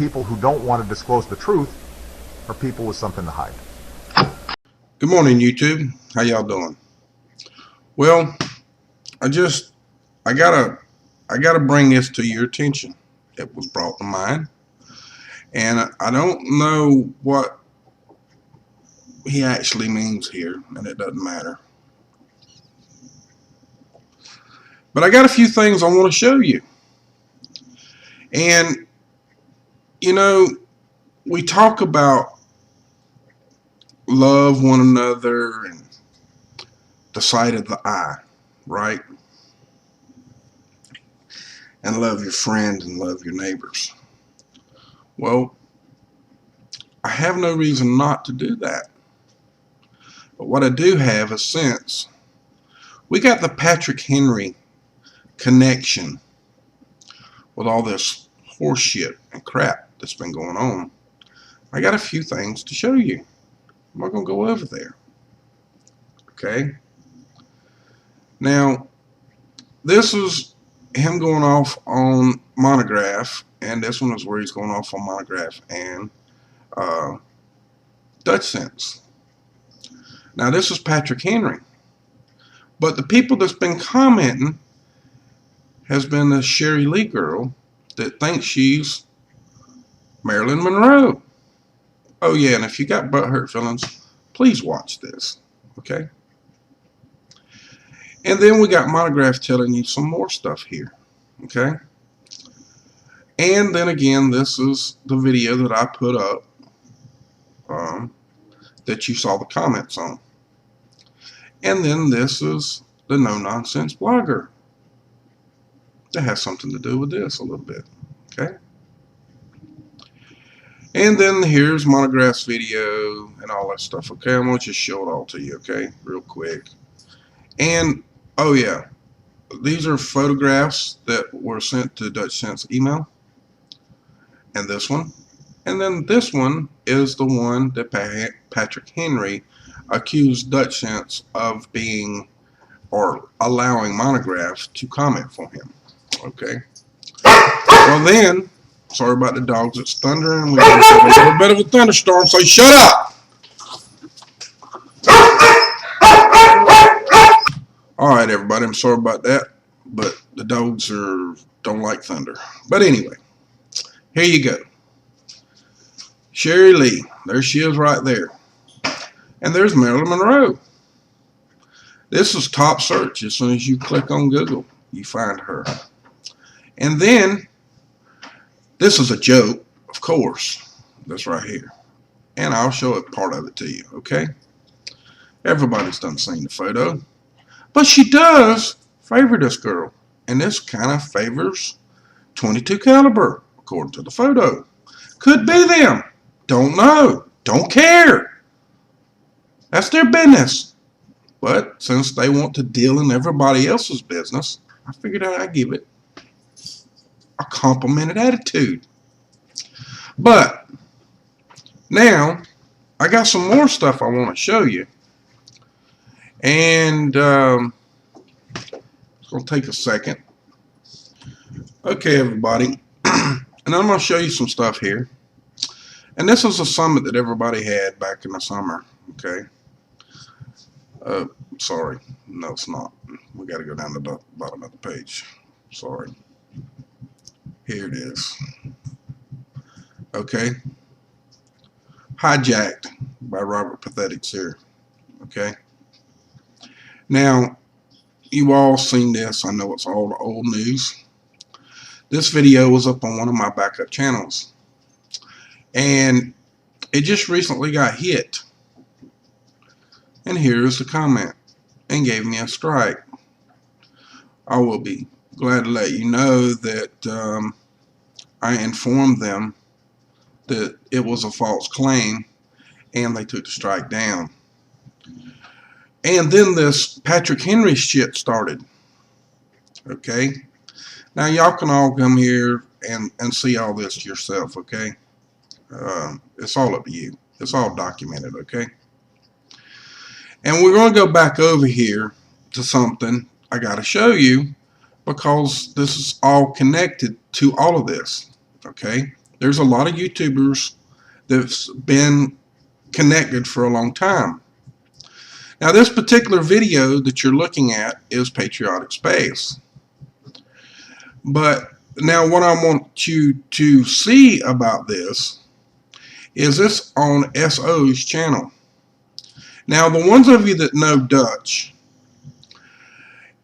people who don't want to disclose the truth are people with something to hide. Good morning, YouTube. How y'all doing? Well, I gotta bring this to your attention. It was brought to mind, and I don't know what he actually means here, and it doesn't matter. But I got a few things I want to show you. And you know, we talk about love one another and the sight of the eye, right? And love your friends and love your neighbors. Well, I have no reason not to do that. But what I do have is, since we got the Patrick Henry connection with all this horse shit and crap that's been going on, I got a few things to show you. I'm not going to go over there. Okay? Now, this is him going off on Monograph, and this one is where he's going off on Monograph and Dutch Sense. Now, this is Patrick Henry. But the people that's been commenting has been the Sherry Lee girl that thinks she's Marilyn Monroe. Oh yeah, and if you got butthurt feelings, please watch this, okay? And then we got Monograph telling you some more stuff here, okay? And then again, this is the video that I put up that you saw the comments on. And then this is the No Nonsense blogger. That has something to do with this a little bit, okay? And then here's Monograph's video and all that stuff, okay? I'm going to just show it all to you, okay? Real quick. And, oh yeah, these are photographs that were sent to Dutch Sense email. And this one. And then this one is the one that Patrick Henry accused Dutch Sense of being, or allowing Monograph to comment for him, okay? Well then, sorry about the dogs, it's thundering. We got a little bit of a thunderstorm, so shut up! Alright everybody, I'm sorry about that, but the dogs don't like thunder. But anyway, here you go. Sherry Lee, there she is right there. And there's Marilyn Monroe. This is top search. As soon as you click on Google, you find her. And then, this is a joke, of course. That's right here. And I'll show it, part of it to you, okay? Everybody's done seen the photo. But she does favor this girl. And this kind of favors .22 caliber, according to the photo. Could be them. Don't know. Don't care. That's their business. But since they want to deal in everybody else's business, I figured I'd give it a complimented attitude. But now I got some more stuff I want to show you, and it's going to take a second. Okay, everybody, and I'm going to show you some stuff here. And this is a summit that everybody had back in the summer. Okay. Sorry, no, it's not. We got to go down to the bottom of the page. Sorry. Here it is. Okay. Hijacked by Robert Pathetics here. Okay. Now, you all seen this. I know it's all old news. This video was up on one of my backup channels. And it just recently got hit. And here's the comment. And gave me a strike. I will be glad to let you know that I informed them that it was a false claim, and they took the strike down. And then this Patrick Henry shit started. Okay? Now y'all can all come here and see all this yourself, okay? It's all up to you. It's all documented, okay? And we're going to go back over here to something I got to show you, because this is all connected to all of this, okay? There's a lot of YouTubers that's been connected for a long time. Now, this particular video that you're looking at is Patriotic Space. But now what I want you to see about this is this on SO's channel. Now, the ones of you that know Dutch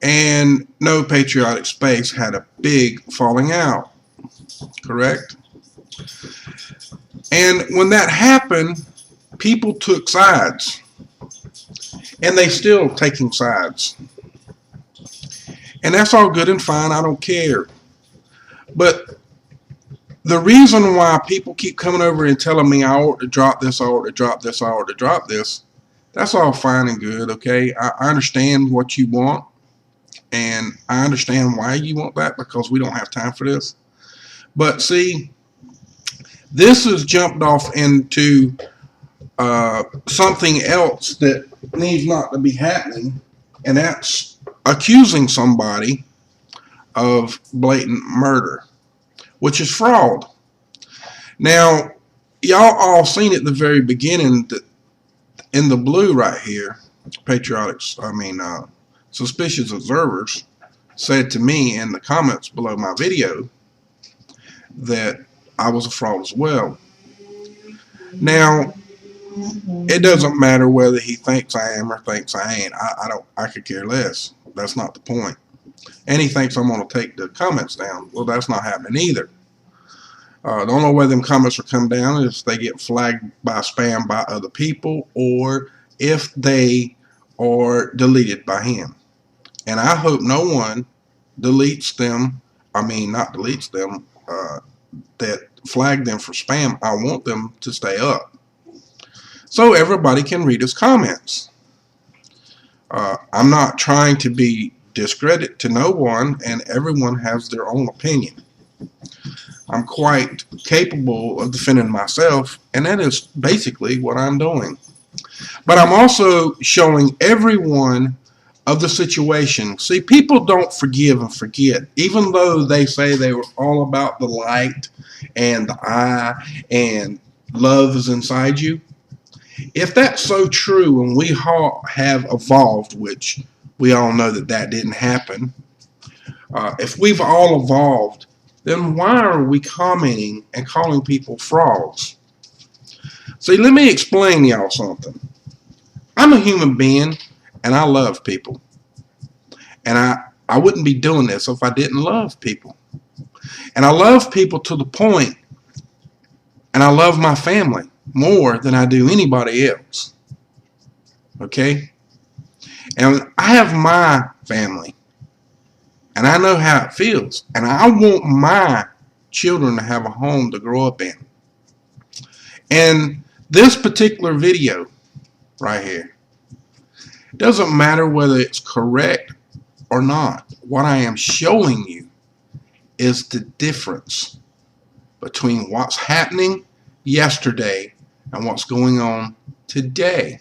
and know Patriotic Space had a big falling out, correct? And when that happened, people took sides, and they still taking sides. And that's all good and fine, I don't care. But the reason why people keep coming over and telling me I ought to drop this, I ought to drop this, I ought to drop this, that's all fine and good, okay? I understand what you want, and I understand why you want that, because we don't have time for this. But see, this has jumped off into something else that needs not to be happening, and that's accusing somebody of blatant murder, which is fraud. Now, y'all all seen at the very beginning that in the blue right here, suspicious observers said to me in the comments below my video that I was a fraud as well. Now, it doesn't matter whether he thinks I am or thinks I ain't. I could care less. That's not the point. And he thinks I'm going to take the comments down. Well, that's not happening either. The only way them comments will come down is if they get flagged by spam by other people, or if they are deleted by him. And I hope no one deletes them, not deletes them, that flag them for spam. I want them to stay up so everybody can read his comments. I'm not trying to be discredit to no one, and everyone has their own opinion. I'm quite capable of defending myself, and that is basically what I'm doing. But I'm also showing everyone of the situation. See, people don't forgive and forget, even though they say they were all about the light and the eye and love is inside you. If that's so true, and we all have evolved, which we all know that that didn't happen, if we've all evolved, then why are we commenting and calling people frauds? See, let me explain y'all something. I'm a human being, and I love people. And I wouldn't be doing this if I didn't love people. And I love people to the point, and I love my family more than I do anybody else. Okay? And I have my family, and I know how it feels, and I want my children to have a home to grow up in. And this particular video right here, it doesn't matter whether it's correct or not. What I am showing you is the difference between what's happening yesterday and what's going on today.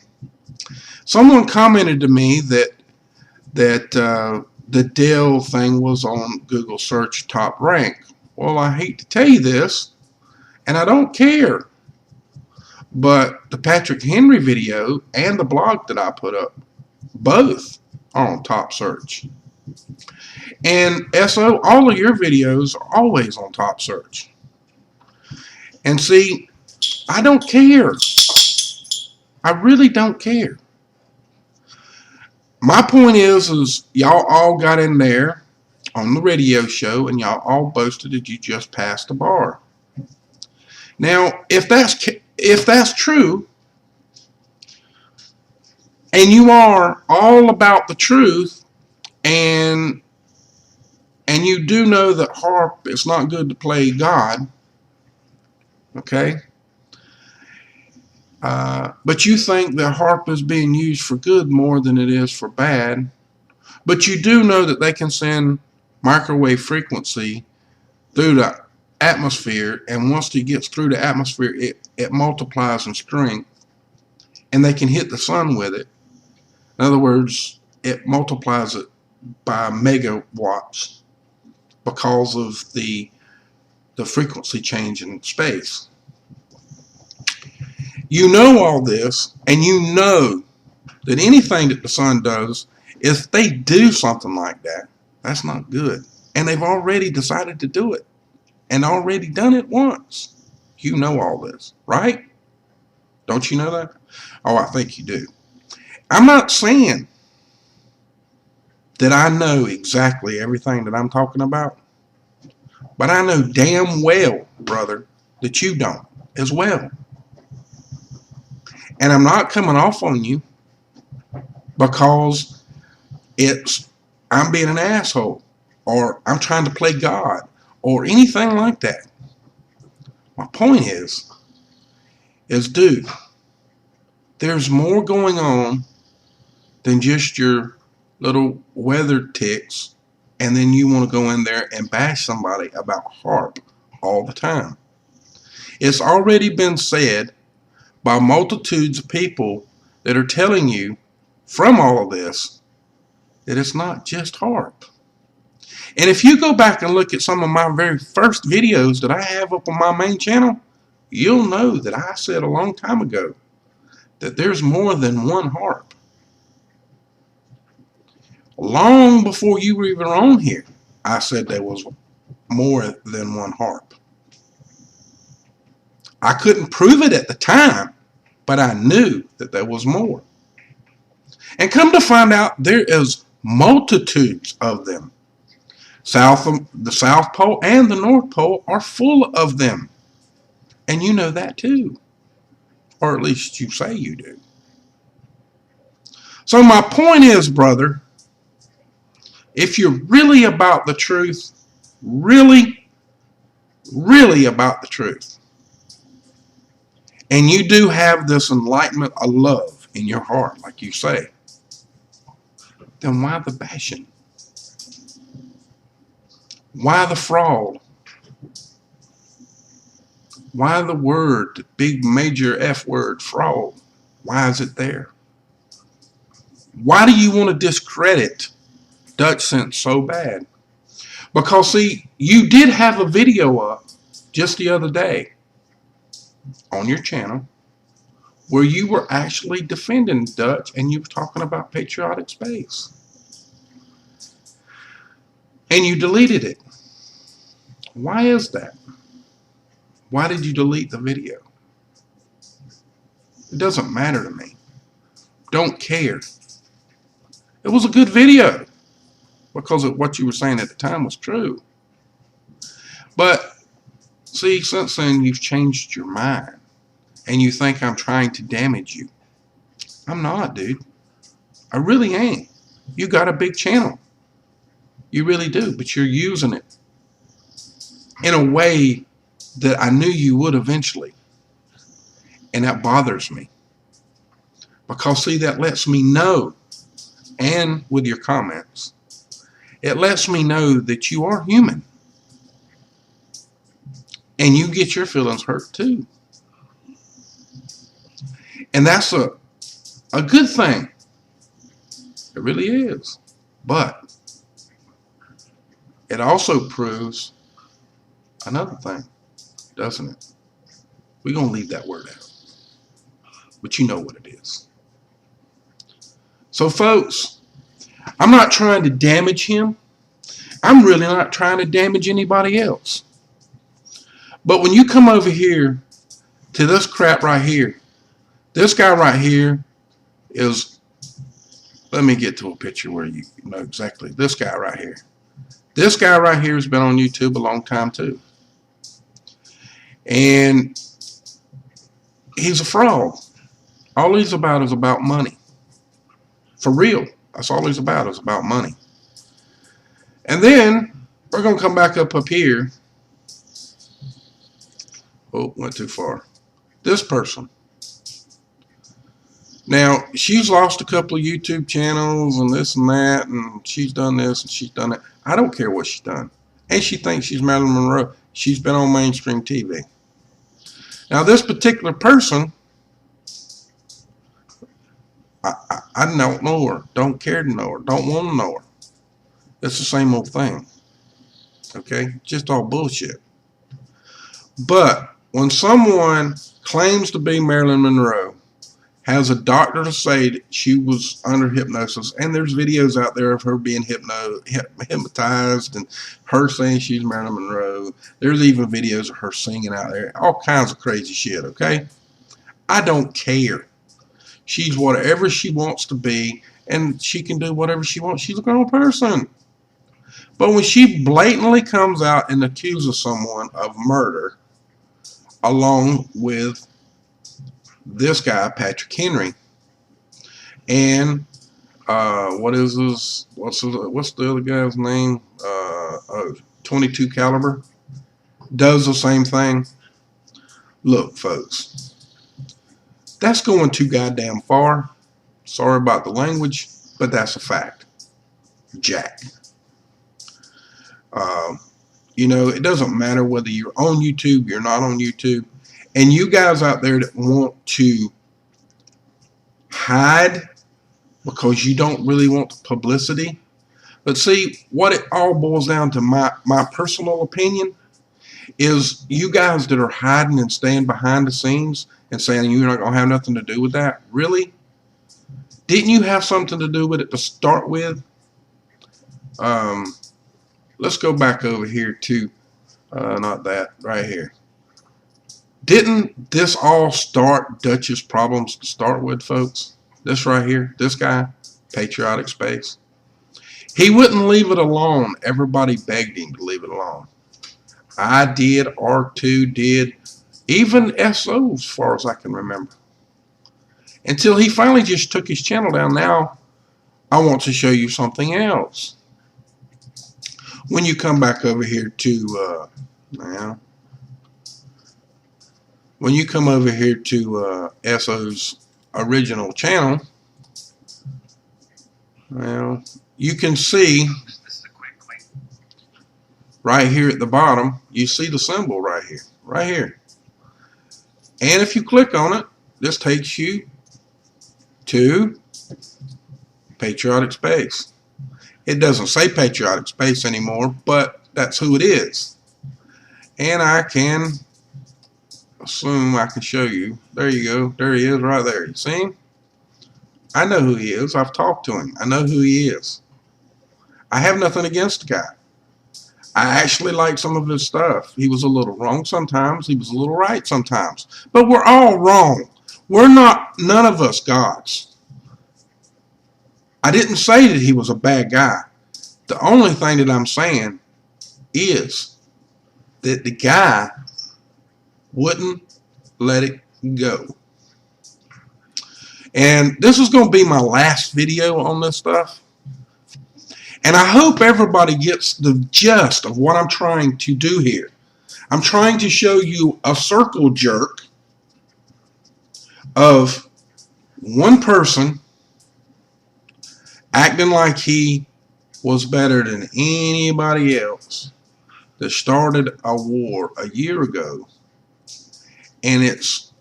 Someone commented to me that the Dell thing was on Google search top rank. Well, I hate to tell you this, and I don't care, but the Patrick Henry video and the blog that I put up, both are on top search. And SO, all of your videos are always on top search. And see, I don't care. I really don't care. My point is y'all all got in there on the radio show, and y'all all boasted that you just passed the bar. Now, if that's true, and you are all about the truth, and you do know that harp, it's not good to play God, okay? But you think that harp is being used for good more than it is for bad. But you do know that they can send microwave frequency through the atmosphere, and once it gets through the atmosphere, it multiplies in strength, and they can hit the sun with it. In other words, it multiplies it by megawatts because of the the frequency change in space. You know all this, and you know that anything that the sun does, if they do something like that, that's not good. And they've already decided to do it and already done it once. You know all this, right? Don't you know that? Oh, I think you do. I'm not saying that I know exactly everything that I'm talking about, but I know damn well, brother, that you don't as well. And I'm not coming off on you because I'm being an asshole or I'm trying to play God or anything like that. My point is dude, there's more going on than just your little weather ticks, and then you want to go in there and bash somebody about HAARP all the time. It's already been said by multitudes of people that are telling you from all of this that it's not just HAARP. And if you go back and look at some of my very first videos that I have up on my main channel, you'll know that I said a long time ago that there's more than one HAARP. Long before you were even on here, I said there was more than one HAARP. I couldn't prove it at the time, but I knew that there was more. And come to find out, there is multitudes of them. The South Pole and the North Pole are full of them. And you know that too. Or at least you say you do. So my point is, brother, if you're really about the truth, really, really about the truth, and you do have this enlightenment of love in your heart, like you say, then why the bashing? Why the fraud? Why the word, the big major F word, fraud? Why is it there? Why do you want to discredit Dutch Sense so bad? Because, see, you did have a video up just the other day on your channel where you were actually defending Dutch and you were talking about patriotic space. And you deleted it. Why is that? Why did you delete the video? It doesn't matter to me. Don't care. It was a good video because of what you were saying at the time was true. But see, since then you've changed your mind and you think I'm trying to damage you. I'm not, dude. I really ain't. You got a big channel. You really do, but you're using it in a way that I knew you would eventually. And that bothers me. Because, see, that lets me know, and with your comments, it lets me know that you are human. And you get your feelings hurt too. And that's a good thing. It really is. But it also proves another thing, doesn't it? We're going to leave that word out. But you know what it is. So, folks, I'm not trying to damage him. I'm really not trying to damage anybody else. But when you come over here to this crap right here, this guy right here is, let me get to a picture where you know exactly. This guy right here. This guy right here has been on YouTube a long time too. And he's a fraud. All he's about is about money. For real. That's all he's about is about money. And then we're going to come back up here. Oh, went too far. This person. Now, she's lost a couple of YouTube channels and this and that, and she's done this and she's done that. I don't care what she's done. And she thinks she's Marilyn Monroe. She's been on mainstream TV. Now, this particular person, I don't know her, don't care to know her, don't want to know her. It's the same old thing. Okay? Just all bullshit. But when someone claims to be Marilyn Monroe, has a doctor to say that she was under hypnosis, and there's videos out there of her being hypnotized and her saying she's Marilyn Monroe. There's even videos of her singing out there. All kinds of crazy shit, okay? I don't care. She's whatever she wants to be, and she can do whatever she wants. She's a grown person. But when she blatantly comes out and accuses someone of murder, along with this guy, Patrick Henry, and what's the other guy's name? 22 Caliber does the same thing. Look, folks, that's going too goddamn far. Sorry about the language, but that's a fact. Jack. You know, it doesn't matter whether you're on YouTube, you're not on YouTube, and you guys out there that want to hide because you don't really want the publicity. But see, what it all boils down to, my personal opinion, is you guys that are hiding and staying behind the scenes and saying you're not going to have nothing to do with that. Really? Didn't you have something to do with it to start with? Let's go back over here to, not that, right here. Didn't this all start Dutch's problems to start with, folks? This right here, this guy, Patriotic Space. He wouldn't leave it alone. Everybody begged him to leave it alone. I did, R2 did, even SO as far as I can remember. Until he finally just took his channel down. Now, I want to show you something else. When you come back over here to, when you come over here to SO's original channel, well, you can see right here at the bottom, you see the symbol right here. And if you click on it, this takes you to Patriotic Space. It doesn't say Patriotic Space anymore, but that's who it is. And I can assume I can show you. There you go. There he is right there. You see him? I know who he is. I've talked to him. I know who he is. I have nothing against the guy. I actually like some of his stuff. He was a little wrong sometimes. He was a little right sometimes. But we're all wrong. We're not, none of us gods. I didn't say that he was a bad guy. The only thing that I'm saying is that the guy wouldn't let it go. And this is going to be my last video on this stuff. And I hope everybody gets the gist of what I'm trying to do here. I'm trying to show you a circle jerk of one person acting like he was better than anybody else that started a war a year ago, and it's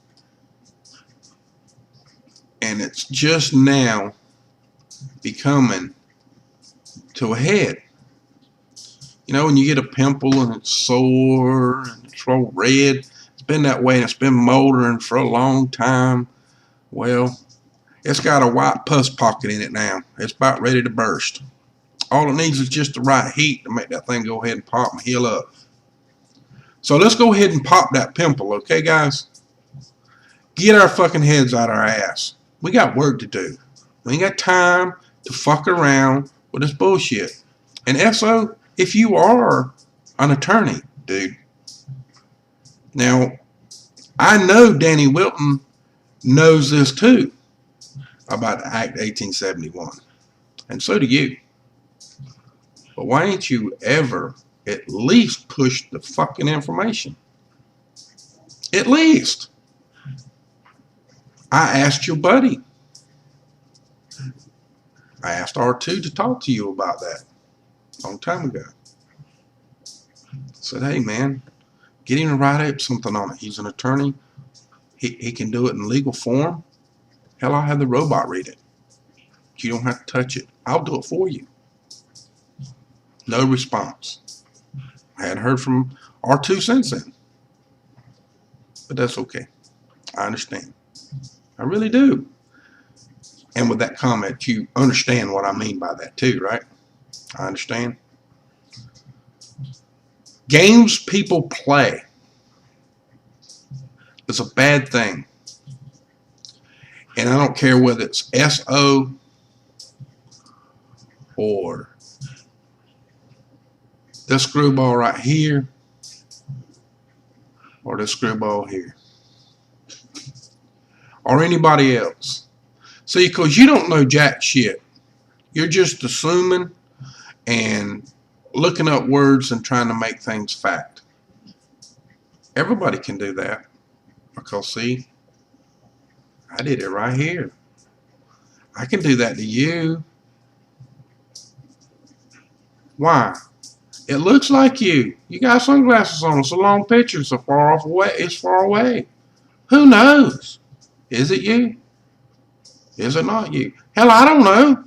just now becoming to a head. You know, when you get a pimple and it's sore and it's all red, it's been that way and it's been moldering for a long time. Well, it's got a white pus pocket in it now. It's about ready to burst. All it needs is just the right heat to make that thing go ahead and pop and heal up. So let's go ahead and pop that pimple, okay, guys? Get our fucking heads out our ass. We got work to do. We ain't got time to fuck around with this bullshit. And SO, if you are an attorney, dude. Now, I know Danny Wilton knows this too about Act 1871. And so do you. But why ain't you ever at least push the fucking information? At least. I asked your buddy. I asked R2 to talk to you about that a long time ago. I said, hey man, get him to write up something on it. He's an attorney. He can do it in legal form. Hell, I'll have the robot read it. You don't have to touch it. I'll do it for you. No response. I hadn't heard from R2 since then. But that's okay. I understand. I really do. And with that comment, you understand what I mean by that too, right? I understand. Games people play is a bad thing. And I don't care whether it's SO or this screwball right here or this screwball here or anybody else. See, because you don't know jack shit. You're just assuming and looking up words and trying to make things fact. Everybody can do that. Because see, I did it right here. I can do that to you. Why? It looks like you. You got sunglasses on. It's a long picture. It's far away. It's far away. Who knows? Is it you? Is it not you? Hell, I don't know.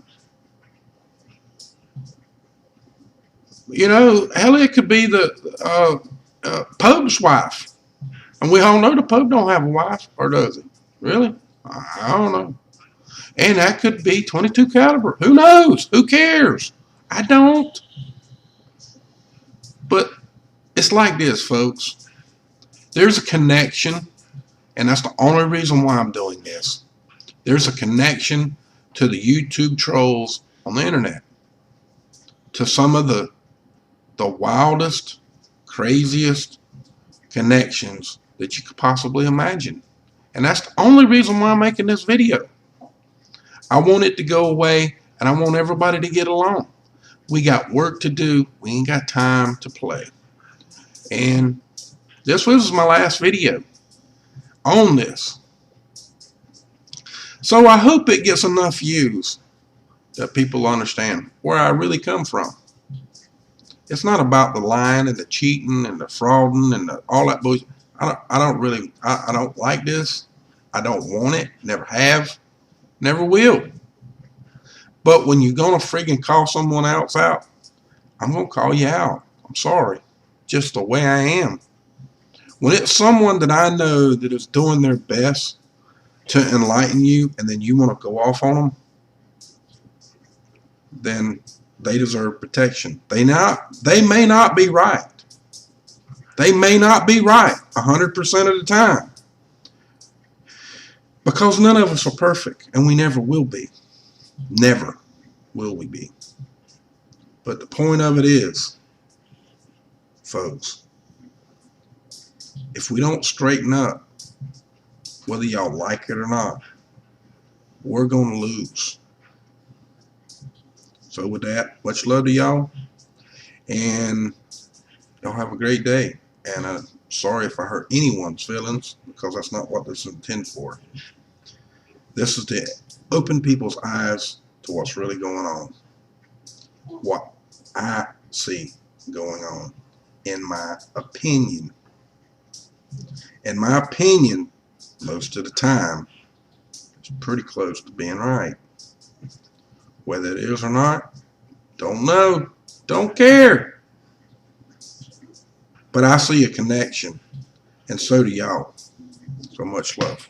You know, hell, it could be the Pope's wife. And we all know the Pope don't have a wife, or does he? Really? I don't know. And that could be 22 caliber. Who knows? Who cares? I don't. But it's like this, folks. There's a connection, and that's the only reason why I'm doing this. There's a connection to the YouTube trolls on the internet, to some of the wildest, craziest connections that you could possibly imagine. And that's the only reason why I'm making this video. I want it to go away, and I want everybody to get along. We got work to do. We ain't got time to play. And this was my last video on this. So I hope it gets enough views that people understand where I really come from. It's not about the lying and the cheating and the frauding and all that bullshit. I don't like this. I don't want it. Never have. Never will. But when you're going to friggin' call someone else out, I'm going to call you out. I'm sorry. Just the way I am. When it's someone that I know that is doing their best to enlighten you, and then you want to go off on them, then they deserve protection. They may not be right. They may not be right 100% of the time. Because none of us are perfect, and we never will be. Never will we be. But the point of it is, folks, if we don't straighten up, whether y'all like it or not, we're going to lose. So with that, much love to y'all, and y'all have a great day. And sorry if I hurt anyone's feelings, because that's not what this is intended for. This is to open people's eyes to what's really going on. What I see going on, in my opinion. In my opinion, most of the time, it's pretty close to being right. Whether it is or not, don't know, don't care. But I see a connection, and so do y'all. So much love.